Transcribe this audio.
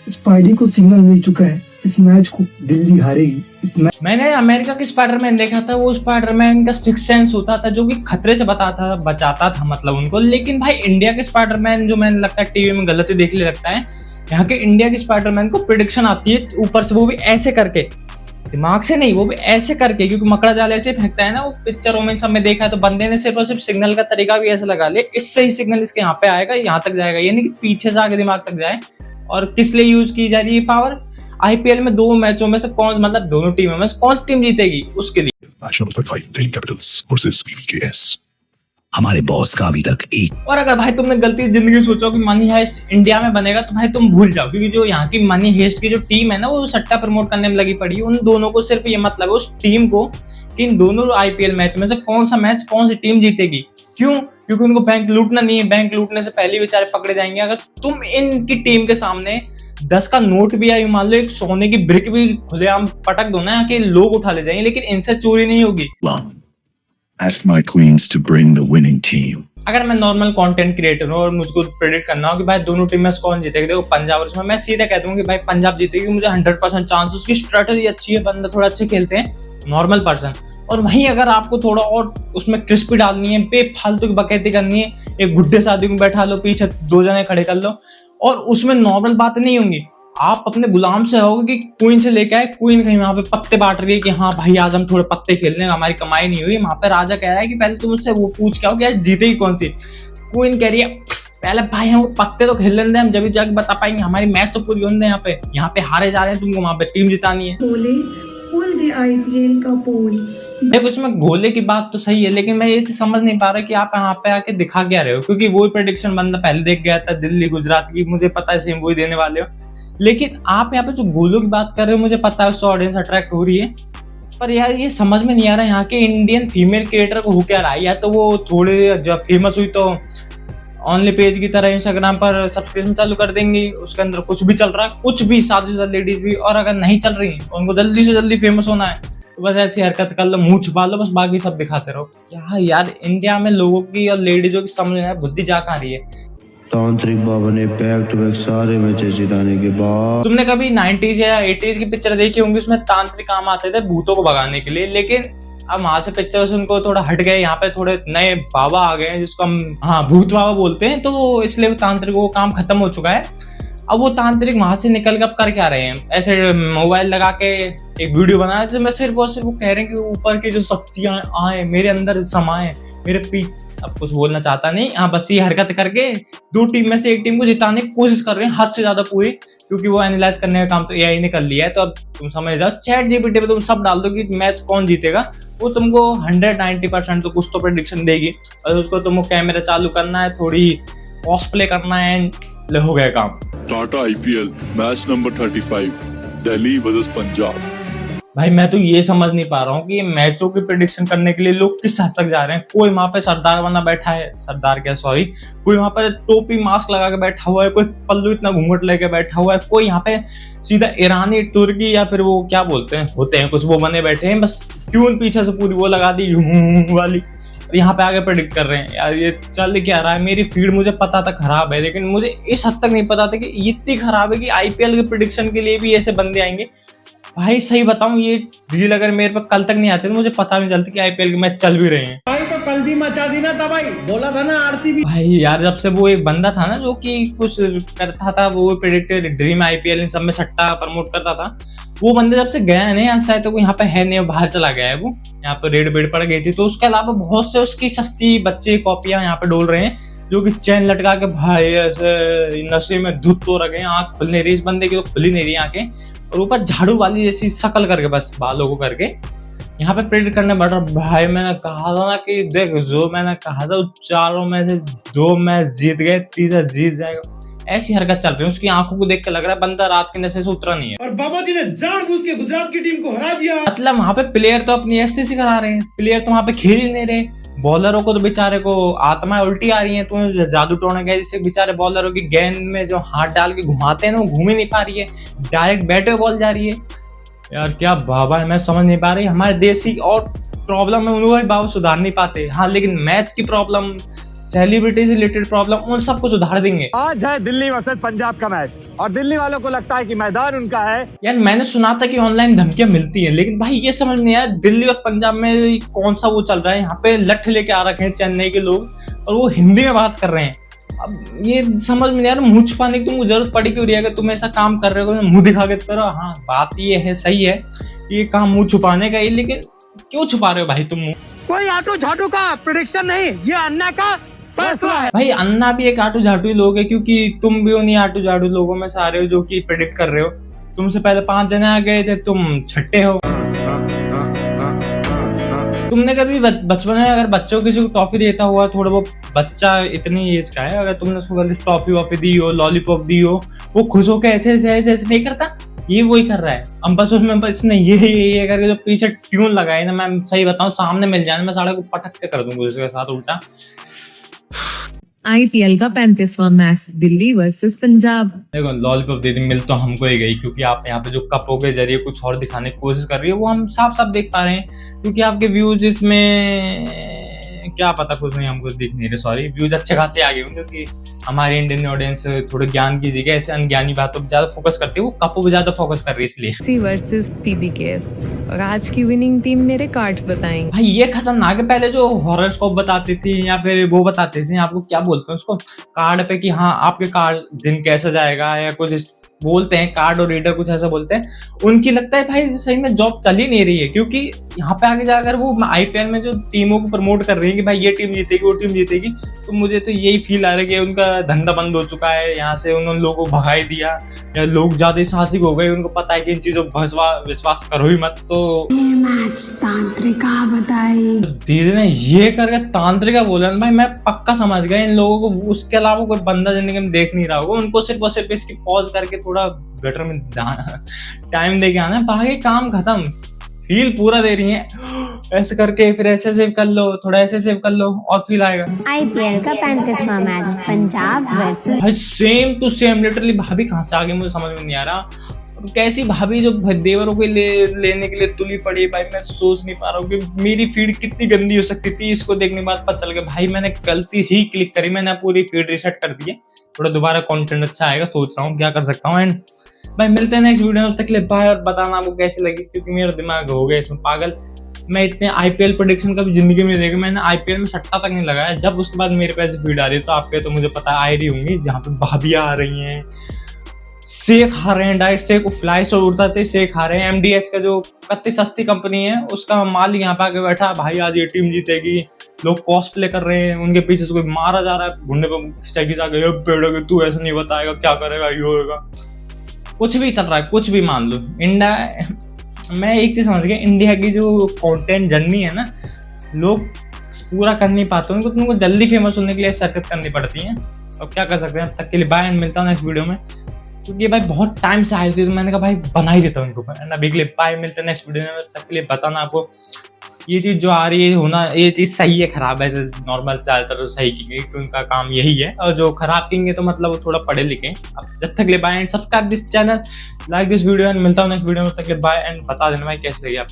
Spidey को signal मिल चुका है, इस मैच को दिल्ली हारेगी। मैंने अमेरिका के स्पाइडरमैन देखा था, वो स्पाइडरमैन का सिक्स सेंस होता था जो कि खतरे से बचाता था मतलब उनको। लेकिन भाई इंडिया के स्पाइडरमैन जो मैंने लगता है टीवी में गलती देखने लगता है, यहाँ के इंडिया के स्पाइडरमैन को प्रिडिक्शन आती है ऊपर से, वो भी ऐसे करके, दिमाग से नहीं, वो भी ऐसे करके, क्योंकि मकड़ा जाल ऐसे फेंकता है ना, वो पिक्चरों में सब में देखा है। तो बंदे ने सिर्फ और सिर्फ सिग्नल का तरीका भी ऐसा लगा लिया, इससे ही सिग्नल इसके यहाँ पे आएगा, यहाँ तक जाएगा, यानी कि पीछे से आगे दिमाग तक जाए। और किस लिए यूज की जा रही है पावर? आईपीएल में दो मैचों में से कौन, मतलब दोनों टीमों में से कौन सी टीम जीतेगी उसके लिए। Match number 5 Delhi capitals versus PBKS. हमारे बॉस का अभी तक एक। और अगर भाई तुमने गलती जिंदगी में सोचो कि मनी हाइस्ट इंडिया में बनेगा, तो भाई तुम भूल जाओ, क्योंकि जो यहाँ की मनी हाइस्ट की जो टीम है ना, वो सट्टा प्रमोट करने में लगी पड़ी है। उन दोनों को सिर्फ ये मतलब है उस टीम को कि इन दोनों आईपीएल मैच में से कौन सा मैच कौन सी टीम जीतेगी। क्यों? क्योंकि उनको बैंक लूटना नहीं है, बैंक लूटने से पहले बेचारे पकड़े जाएंगे। अगर तुम इनकी टीम के सामने 10 का नोट भी आई, मान लो एक सोने की ब्रिक भी खुलेआम पटक दो ना, कि लोग उठा ले जाएंगे, लेकिन इनसे चोरी नहीं होगी। Ask my queens to bring the winning team. अगर मैं नॉर्मल कंटेंट क्रिएटर हूँ और मुझको प्रेडिक्ट करना हो कि भाई दोनों टीम में कौन जीतेगी, देखो पंजाब और इसमें मैं सीधा कह दूंगा कि भाई पंजाब जीतेगी। मुझे 100% चांस, उसकी स्ट्रेटजी अच्छी है, बंदा थोड़ा अच्छे खेलते हैं, नॉर्मल पर्सन। और वहीं अगर आपको थोड़ा और उसमें क्रिस्पी डालनी है, बेफालतू की बकैती करनी है, एक बुढ़े शादी को बैठा लो, पीछे 2 जने खड़े कर लो, और उसमें नॉर्मल बात नहीं होंगी। आप अपने गुलाम से होगे कि क्वीन से लेके आए, क्वीन कहीं वहां पे पत्ते बांट रही है कि हाँ भाई आज हम थोड़े पत्ते खेलने, हमारी कमाई नहीं हुई। वहां पे राजा कह रहा है कि पहले तुम उससे वो पूछ के आओ कि आज जीतेगी कौन सी। क्वीन कह रही है पहले भाई हम पत्ते तो खेल लेते हैं, हम जब जाके बता पाएंगे, हमारी मैच तो पूरी होने। यहाँ पे हारे जा रहे हैं, तुमको वहां पे टीम जितानी है। आईपीएल का पोल देखो इसमें घोले की बात तो सही है, लेकिन मैं ये समझ नहीं पा रहा कि आप यहाँ पे आके दिखा क्या रहे हो, क्योंकि वही प्रेडिक्शन बंदा पहले देख गया था दिल्ली गुजरात की, मुझे पता है सेम वही देने वाले हो। लेकिन आप यहाँ पे जो गोलों की बात कर रहे हो, मुझे पता है उससे ऑडियंस अट्रैक्ट हो रही है, पर यार ये समझ में नहीं आ रहा यहाँ के इंडियन फीमेल क्रिएटर को हो क्या रहा है। या तो वो थोड़े जब फेमस हुई तो ऑनली पेज की तरह इंस्टाग्राम पर सब्सक्रिप्शन चालू कर देंगी, उसके अंदर कुछ भी चल रहा है, कुछ भी, शादी शुदा लेडीज भी। और अगर नहीं चल रही उनको जल्दी से जल्दी फेमस होना है, तो बस ऐसी हरकत कर लो, मुंह छुपा लो, बस बाकी सब दिखाते रहो। क्या यार इंडिया में लोगों की और लेडीजों की समझ में बुद्धि जा कहाँ रही है। तांत्रिक बाबा ने बैक टू बैक सारे मैचेस जिताने के बाद। तुमने कभी 90s या 80s की पिक्चर देखी होंगी, उसमें तांत्रिक काम आते थे भूतों को भगाने के लिए, लेकिन अब वहां से पिक्चर से उनको थोड़ा हट गए, यहाँ पे थोड़े नए बाबा आ गए हैं जिसको हम भूत बाबा बोलते हैं, तो इसलिए तांत्रिक वो काम खत्म हो चुका है। अब वो तांत्रिक वहां से निकल के अब कर क्या रहे हैं, ऐसे मोबाइल लगा के एक वीडियो बनाया जिसमें सिर्फ और सिर्फ वो कह रहे हैं कि ऊपर की जो शक्तियां आए मेरे अंदर समाए, मेरे पीठ। अब कुछ बोलना चाहता नहीं, बस ये हरकत करके 2 टीम में से एक टीम को जिताने की कोशिश कर रहे हैं, हद से ज्यादा पूरी, क्योंकि वो एनालाइज करने का काम तो एआई ने कर लिया है। तो अब तुम समझ जाओ, चैट जीपीटी पे तुम सब डाल दो कि मैच कौन जीतेगा, वो तुमको 190% तो कुछ तो प्रेडिक्शन देगी। और उसको तुमको कैमरा चालू करना है, थोड़ी कॉस्प्ले करना है, एंड हो गया काम। Tata IPL match number 35 Delhi versus Punjab. भाई मैं तो ये समझ नहीं पा रहा हूँ कि ये मैचों की प्रेडिक्शन करने के लिए लोग किस हद तक जा रहे हैं। कोई वहां पे सरदार बना बैठा है, सरदार क्या सॉरी, कोई वहां पर टोपी मास्क लगा के बैठा हुआ है, कोई पल्लू इतना घूंघट लेके बैठा हुआ है, कोई यहाँ पे सीधा ईरानी तुर्की या फिर वो क्या बोलते हैं होते हैं कुछ, वो बने बैठे हैं, बस ट्यून पीछे से पूरी वो लगा दी वाली, यहाँ पे आगे प्रेडिक्ट कर रहे हैं। यार ये चल क्या रहा है, मेरी फीड मुझे पता था खराब है, लेकिन मुझे इस हद तक नहीं पता था कि इतनी खराब है कि आईपीएल के प्रेडिक्शन के लिए भी ऐसे बंदे आएंगे। भाई सही बताऊं, ये रील अगर मेरे पर कल तक नहीं आती तो मुझे पता भी नहीं चलता कि आईपीएल के मैच चल भी रहे हैं। भाई तो कल भी मचा दी ना दवाई, बोला था ना आरसीबी। भाई यार जब से वो एक बंदा था ना जो कि कुछ करता था, वो प्रेडिक्टेड ड्रीम आईपीएल इन सब में सट्टा प्रमोट करता था, वो बंदे जब से गया है ना यहाँ से, तो यहाँ पे है नहीं, बाहर चला गया है, वो यहाँ पे रेड बेड पड़ गई थी। तो उसके अलावा बहुत से उसकी सस्ती बच्चे कॉपियां यहाँ पे डोल रहे हैं, जो कि चैन लटका के भाई ऐसे नशे में धुत तो रखे, आंख खुल नहीं रही इस बंदे की, तो खुली नहीं रही आंखें, और ऊपर झाड़ू वाली जैसी शक्ल करके बस बालों को करके यहाँ पे प्रेडिक्ट करने बैठ रहा। भाई मैंने कहा था ना कि देख, जो मैंने कहा था 4 में से 2 मैच जीत गए, तीसरा जीत जाएगा, ऐसी हरकत चल रही है। उसकी आंखों को देख के लग रहा है बंदा रात के नशे से उतरा नहीं है। और बाबा जी ने जानबूझ के गुजरात की टीम को हरा दिया। मतलब वहां पे प्लेयर तो अपनी एसटीसी करा रहे हैं, प्लेयर तो वहां पे खेल ही नहीं रहे। बॉलरों को तो बेचारे को आत्माएं उल्टी आ रही हैं, तो जादू टोना गया जिससे बेचारे बॉलरों की गेंद में जो हाथ डाल के घुमाते हैं ना, वो घूम ही नहीं पा रही है, डायरेक्ट बैट पे बॉल जा रही है। यार क्या बाबा है, मैं समझ नहीं पा रही। हमारे देश की और प्रॉब्लम है, उनको बाबा सुधार नहीं पाते। हाँ लेकिन मैच की प्रॉब्लम सेलिब्रिटी से रिलेटेड प्रॉब्लम, उन सबको सुधार देंगे। आज है दिल्ली वर्सेस पंजाब का मैच और दिल्ली वालों को लगता है कि मैदान उनका है। यार मैंने सुना था कि ऑनलाइन धमकियां मिलती हैं, लेकिन भाई ये समझ नहीं आया दिल्ली और पंजाब में कौन सा वो चल रहा है। यहाँ पे लठ लेके आ रखे हैं चेन्नई के लोग और वो हिंदी में बात कर रहे हैं। अब ये समझ में नहीं यार, मुंह छुपाने की तुमको जरूरत पड़ी क्यों रही है? अगर तुम ऐसा काम कर रहे हो मुंह दिखा के तो करो। हाँ बात ये है, सही है कि ये काम मुंह छुपाने का ही, लेकिन क्यों छुपा रहे हो भाई तुम मुंह? कोई आटू झाटू का प्रेडिक्शन नहीं, ये अन्ना का फैसला है। भाई अन्ना भी एक आटू झाटू ही लोग है, क्योंकि तुम भी उन्हीं आटू झाटू लोगों में सारे हो जो कि प्रेडिक्ट कर रहे हो। तुमसे पहले 5 जने आ गए थे, तुम छठे हो। तुमने कभी बचपन में अगर बच्चों को किसी को टॉफी देता हुआ, थोड़ा बहुत बच्चा इतनी एज का है, अगर तुमने उसको टॉफी वॉफी दी हो, लॉलीपॉप दी हो, वो खुश होकर ऐसे नहीं करता, ये वही कर रहा है। अब बस उसमें इसने ये करके जो पीछे ट्यून लगाई ना, मैं सही बताऊं सामने मिल जाने मैं साढ़े को पटक के कर दूंगा उसके साथ उल्टा। आईपीएल का 35वां मैच दिल्ली वर्सेस पंजाब। देखो लॉलीपॉप दे दी, मिल तो हमको ही गई, क्योंकि आप यहाँ पे जो कपों के जरिए कुछ और दिखाने की कोशिश कर रही है वो हम साफ साफ देख पा रहे हैं, क्योंकि आपके व्यूज इसमें क्या पता कुछ नहीं, हमको दिख नहीं रहे। सॉरी, व्यूज अच्छे खासे आ गए होंगे, क्योंकि हमारी इंडियन ऑडियंस थोड़े ज्ञान की जगह ऐसे अनज्ञानी बातों पर ज्यादा फोकस करती है, वो कपों पे ज्यादा फोकस कर रही है इसलिए। सी वर्सेस पीबीकेएस और आज की विनिंग टीम मेरे कार्ड्स बताएंगे। भाई ये खतरनाक है। पहले जो हॉरोस्कोप बताती थी या फिर वो बताती थी, आपको क्या बोलते हैं उसको, कार्ड पे कि हाँ आपके कार्ड दिन कैसा जाएगा या कुछ बोलते हैं, कार्ड और रीडर कुछ ऐसा बोलते हैं। उनकी लगता है भाई सही में जॉब चल ही नहीं रही है, क्योंकि यहाँ पे आगे जाकर वो आईपीएल में जो टीमों को प्रमोट कर रही है कि भाई ये टीम जीतेगी वो टीम जीतेगी, तो मुझे तो यही फील आ रहा है कि उनका धंधा बंद हो चुका है। यहाँ से उन्होंने लोगों को भगाई दिया या लोग ज्यादा साथी हो गए, उनको पता है कि इन चीजों पर विश्वास करो ही मत। तो मैच तांत्रिका बताई, दीदी ने ये करके तांत्रिका बोला भाई, मैं पक्का समझ गया इन लोगों को उसके अलावा कोई बंदा जिंदगी में देख नहीं रहा होगा। उनको सिर्फ और सिर्फ इसकी पॉज करके थोड़ा गटर में टाइम दे के आना है, बाकी काम खत्म। फील पूरा दे रही है ऐसे करके, फिर ऐसे सेव कर लो, थोड़ा ऐसे सेव कर लो और फील आएगा। आईपीएल का 35वां मैच पंजाब वर्सेस भाई सेम टू सेम लिटरली। भाभी कहाँ से आ गई मुझे समझ में नहीं आ रहा। कैसी भाभी जो देवरों को लेने के लिए तुली पड़ी, भाई मैं सोच नहीं पा रहा हूँ कि मेरी फीड कितनी गंदी हो सकती थी। इसको देखने के बाद पता चल गया भाई मैंने गलती ही क्लिक करी, मैंने पूरी फीड रिसेट कर दी है। थोड़ा दोबारा कंटेंट अच्छा आएगा, सोच रहा हूँ क्या कर सकता हूँ। एंड भाई मिलते हैं नेक्स्ट वीडियो में, तक के लिए बाय। और बताना आपको कैसी लगी, क्योंकि मेरा दिमाग हो गया इसमें पागल। मैं इतने आईपीएल प्रेडिक्शन कभी जिंदगी में नहीं देखा, मैंने आईपीएल में सट्टा तक नहीं लगाया। जब उसके बाद मेरे पे ऐसी फीड आ रही है तो आपके तो मुझे पता आ रही होंगी, जहाँ पे भाभियाँ आ रही हैं, शेख खा रहे हैं, डायरेक्ट शेख फ्लाई से उड़ता थे, शेख खा रहे हैं। एमडीएच का जो कत्ती सस्ती कंपनी है उसका मालिक यहाँ पे आके बैठा, भाई आज ये टीम जीतेगी, लोग कॉस्प्ले कर रहे हैं, उनके पीछे से कोई मारा जा रहा है, घुंडे पे खिंचा खिंचा के बेड़ा के तू ऐसा नहीं बताएगा क्या करेगा, ये होगा, कुछ भी चल रहा है, कुछ भी मान लो। इंडिया, मैं एक चीज समझ गया, इंडिया की जो कंटेंट जर्नी है ना, लोग पूरा कर नहीं पाते, उनको जल्दी फेमस होने के लिए शरकत करनी पड़ती है। अब क्या कर सकते हैं, तब तक के लिए बाय एंड मिलता हूँ नेक्स्ट वीडियो में, क्योंकि भाई बहुत टाइम से आई थी तो मैंने कहा भाई बना ही देता हूँ इनको। अभी के लिए बाय, मिलते हैं नेक्स्ट वीडियो में, तब के लिए बताना आपको ये चीज जो आ रही है होना, ये चीज सही है खराब है। नॉर्मल ज्यादातर सही की गई, उनका काम यही है, और जो खराब करेंगे तो मतलब वो थोड़ा पढ़े लिखे। अब जब तक ले bye and subscribe this channel, like this video and मिलता हूँ नेक्स्ट वीडियो में, तक ले बाय एंड बता देना भाई कैसे लगी आप।